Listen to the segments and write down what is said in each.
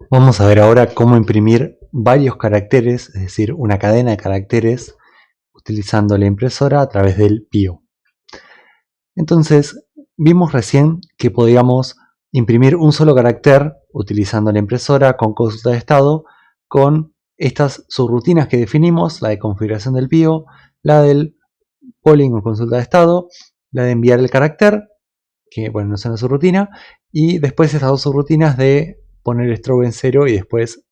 Vamos a ver ahora cómo imprimir varios caracteres, es decir, una cadena de caracteres, utilizando la impresora a través del PIO. Entonces, vimos recién que podíamos imprimir un solo carácter utilizando la impresora con consulta de estado, con estas subrutinas que definimos, la de configuración del PIO, la del polling o consulta de estado, la de enviar el carácter, que bueno, no es una subrutina, y después estas dos subrutinas de poner el strobe en 0 y después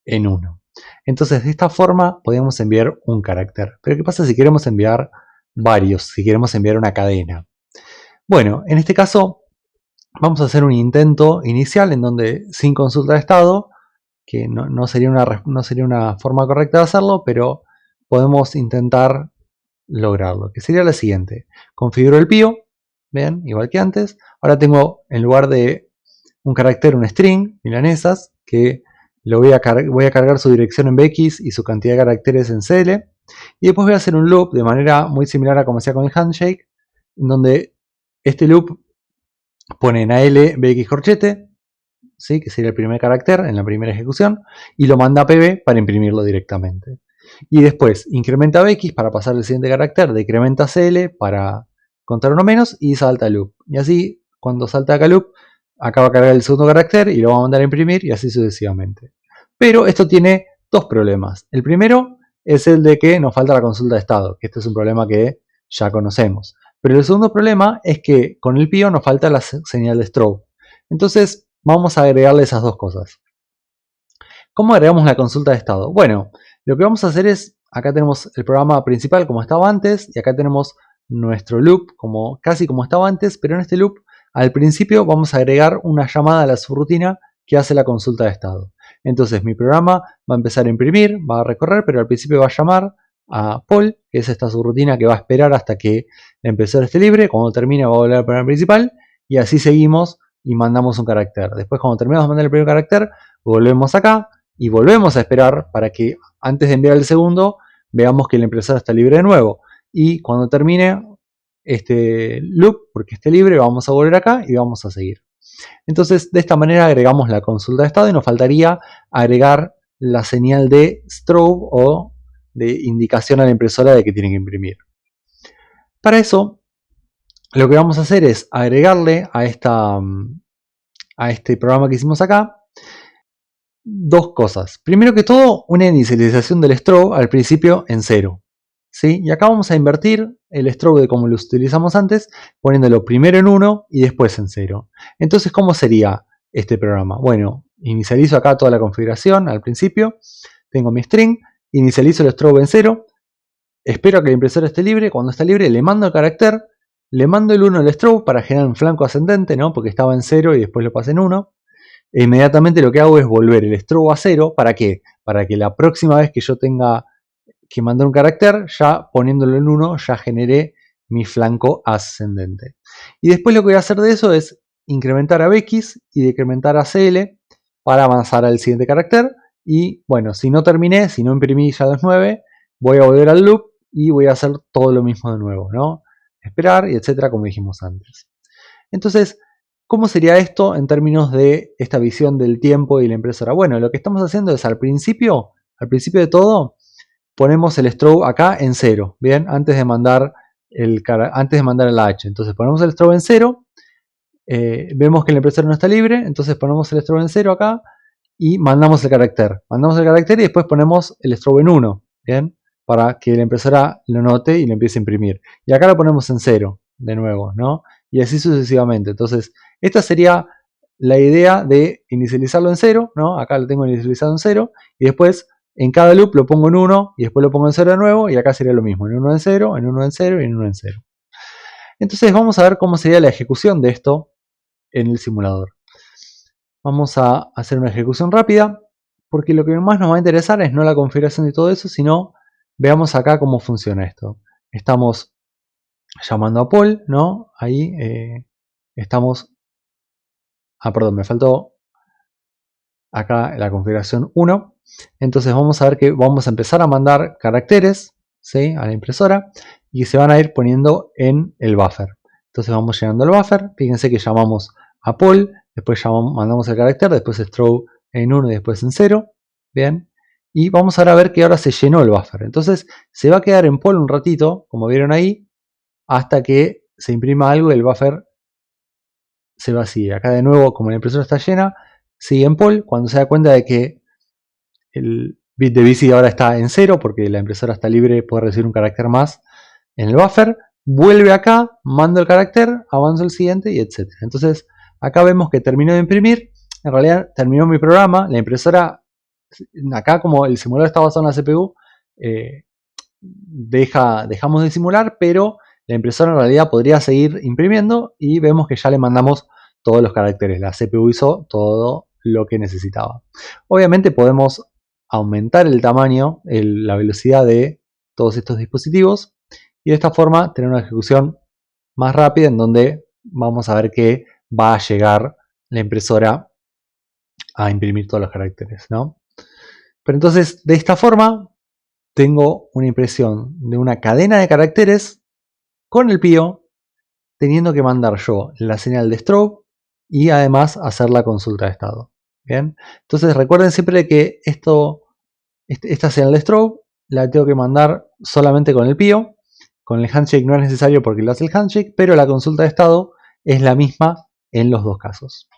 en 1. Entonces, de esta forma podemos enviar un carácter. Pero ¿qué pasa si queremos enviar varios? Si queremos enviar una cadena. Bueno, en este caso vamos a hacer un intento inicial en donde sin consulta de estado, que no sería una forma correcta de hacerlo, pero podemos intentar lograrlo, que sería la siguiente. Configuro el PIO, ven, igual que antes. Ahora tengo, en lugar de un carácter, un string, milanesas, que voy a cargar su dirección en BX y su cantidad de caracteres en CL. Y después voy a hacer un loop de manera muy similar a como hacía con el handshake, en donde este loop pone en AL BX corchete, ¿sí? Que sería el primer carácter en la primera ejecución, y lo manda a PB para imprimirlo directamente. Y después incrementa BX para pasar al siguiente carácter, decrementa CL para contar uno menos y salta loop. Y así, cuando salta acá loop, acaba de cargar el segundo carácter y lo va a mandar a imprimir y así sucesivamente. Pero esto tiene dos problemas. El primero es el de que nos falta la consulta de estado, que este es un problema que ya conocemos. Pero el segundo problema es que con el PIO nos falta la señal de strobe. Entonces vamos a agregarle esas dos cosas. ¿Cómo agregamos la consulta de estado? Bueno, lo que vamos a hacer es, acá tenemos el programa principal como estaba antes y acá tenemos nuestro loop casi como estaba antes, pero en este loop al principio vamos a agregar una llamada a la subrutina que hace la consulta de estado. Entonces mi programa va a empezar a imprimir, va a recorrer, pero al principio va a llamar a poll, que es esta subrutina que va a esperar hasta que la impresora esté libre. Cuando termine va a volver al programa principal y así seguimos y mandamos un carácter. Después, cuando terminamos de mandar el primer carácter, volvemos acá y volvemos a esperar para que antes de enviar el segundo veamos que la impresora está libre de nuevo. Y cuando termine este loop, porque esté libre, vamos a volver acá y vamos a seguir. Entonces, de esta manera agregamos la consulta de estado y nos faltaría agregar la señal de strobe o de indicación a la impresora de que tiene que imprimir. Para eso, lo que vamos a hacer es agregarle a este programa que hicimos acá dos cosas. Primero que todo, una inicialización del strobe al principio en 0. ¿Sí? Y acá vamos a invertir el strobe de como lo utilizamos antes, poniéndolo primero en 1 y después en 0. Entonces, ¿cómo sería este programa? Bueno, inicializo acá toda la configuración al principio, tengo mi string, inicializo el strobe en 0, espero a que la impresora esté libre, cuando está libre le mando el carácter, le mando el 1 al strobe para generar un flanco ascendente, ¿no? Porque estaba en 0 y después lo pasé en 1. E inmediatamente lo que hago es volver el strobe a 0. ¿Para qué? Para que la próxima vez que yo tenga que mandar un carácter, ya poniéndolo en 1, ya generé mi flanco ascendente. Y después lo que voy a hacer de eso es incrementar a BX y decrementar a CL para avanzar al siguiente carácter. Y bueno, si no terminé, si no imprimí ya los 9, voy a volver al loop y voy a hacer todo lo mismo de nuevo, ¿no? Esperar y etcétera, como dijimos antes. Entonces, ¿cómo sería esto en términos de esta visión del tiempo y la impresora? Bueno, lo que estamos haciendo es al principio de todo, ponemos el strobe acá en 0, ¿bien? Antes de mandar el H. Entonces ponemos el strobe en 0, vemos que la impresora no está libre, entonces ponemos el strobe en 0 acá y mandamos el carácter. Mandamos el carácter y después ponemos el strobe en 1, ¿bien? Para que la impresora lo note y lo empiece a imprimir. Y acá lo ponemos en 0, de nuevo, ¿no? Y así sucesivamente. Entonces, esta sería la idea de inicializarlo en 0, ¿no? Acá lo tengo inicializado en 0 y después en cada loop lo pongo en 1 y después lo pongo en 0 de nuevo y acá sería lo mismo, en 1 en 0, en 1 en 0 y en 1 en 0. Entonces vamos a ver cómo sería la ejecución de esto en el simulador. Vamos a hacer una ejecución rápida porque lo que más nos va a interesar es no la configuración de todo eso, sino veamos acá cómo funciona esto. Estamos llamando a Paul, ¿no? Ahí estamos... perdón, me faltó acá la configuración 1. Entonces vamos a ver que vamos a empezar a mandar caracteres, ¿sí? A la impresora y se van a ir poniendo en el buffer. Entonces vamos llenando el buffer. Fíjense que llamamos a Paul, después mandamos el carácter, después strobe en 1 y después en 0. Bien. Y vamos ahora a ver que ahora se llenó el buffer. Entonces se va a quedar en poll un ratito, como vieron ahí, hasta que se imprima algo y el buffer se vacíe. Acá de nuevo, como la impresora está llena, sigue en poll. Cuando se da cuenta de que el bit de bici ahora está en 0, porque la impresora está libre, puede recibir un carácter más en el buffer, vuelve acá, mando el carácter, avanzo el siguiente y etc. Entonces acá vemos que terminó de imprimir. En realidad terminó mi programa. La impresora, acá como el simulador está basado en la CPU, dejamos de simular, pero la impresora en realidad podría seguir imprimiendo y vemos que ya le mandamos todos los caracteres. La CPU hizo todo lo que necesitaba. Obviamente podemos aumentar el tamaño, la velocidad de todos estos dispositivos y de esta forma tener una ejecución más rápida en donde vamos a ver que va a llegar la impresora a imprimir todos los caracteres, ¿no? Pero entonces de esta forma tengo una impresión de una cadena de caracteres con el PIO, teniendo que mandar yo la señal de strobe y además hacer la consulta de estado. Bien, entonces recuerden siempre que esta señal de strobe la tengo que mandar solamente con el PIO. Con el handshake no es necesario porque lo hace el handshake, pero la consulta de estado es la misma en los dos casos.